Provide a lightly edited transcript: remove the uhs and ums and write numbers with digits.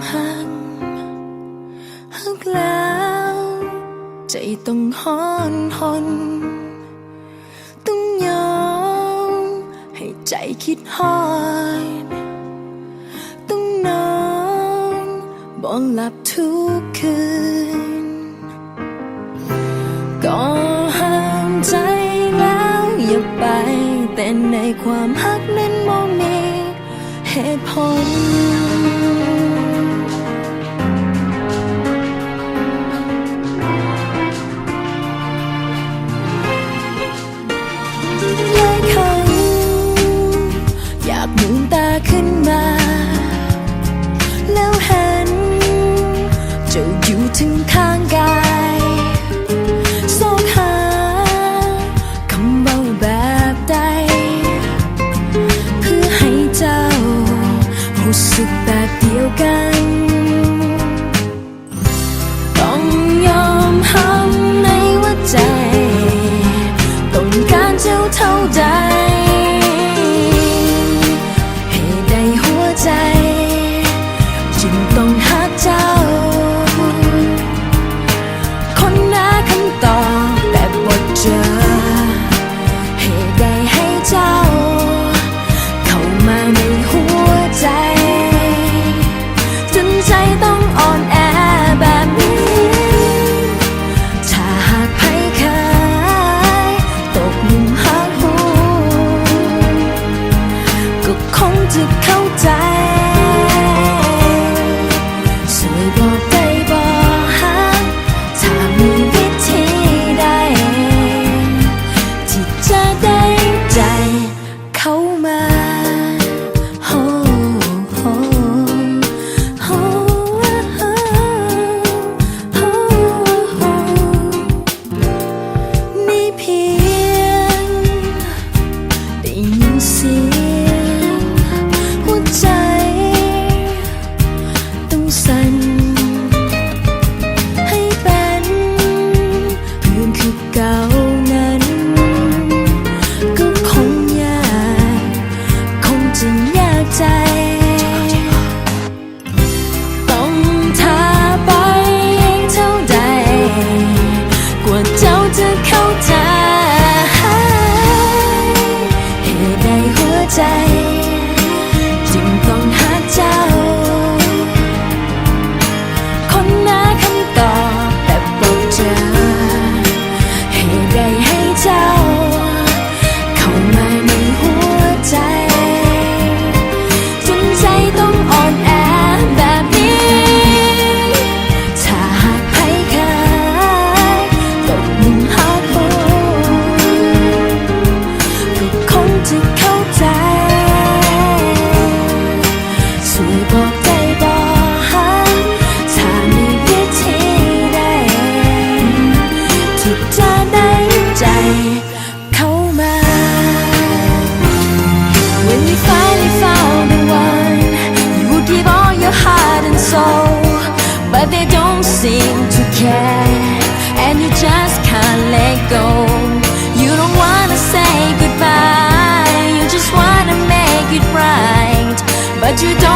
หักแล้วใจต้องฮ้อนหนต้องยอมให้ใจคิดฮอดต้องนอนบ่หลับทุกคืนก็ห้ามใจแล้วอย่าไปแต่ในความฮักนั้นบ่มีเหตุผลลืมตาขึ้นมาแล้วเห็นเจ้าอยู่ถึงข้างกายโซกหาคำเบาแบบใดเพื่อให้เจ้ารู้สึกแบบเดียวกันต้องยอมห้ามในหัวใจต้องการเจ้าเท่าใดจึงต้องหาเจ้าคนหาคำตอบแต่บ่เจอเหตุใดให้เจ้าเข้ามาในหัวใจจนใจต้องอ่อนแอแบบนี้ถ้าหากใครเคยตกหลุมรักหูก็คงจะเข้าใจบอกได้บอกหาถ้ามีวิธีใดที่จะได้ใจเข้ามานี่เพียงได้ยินเสียงหัวใจต้องสั่นเก่านั้นก็คงยากคงจะยากใจต้องท้าไปเท่าใดกว่าเจ้าจะเข้าใจเหตุใดหัวใจจึงต้องหาเจ้าคนหาคำตอบแต่บ่เจอได้ให้เจ้าเข้ามาในหัวใจจนใจต้องอ่อนแอแบบนี้ถ้าหากใครเคยตกหลุมรักหูก็คงจะเข้าใจช่วยบอกได้บอกหาถ้ามีวิธีใดที่จะได้ใจเข้ามา When you finally found the one you would give all your heart and soul but they don't seem to care and you just can't let go you don't wanna say goodbye you just wanna make it right but you don't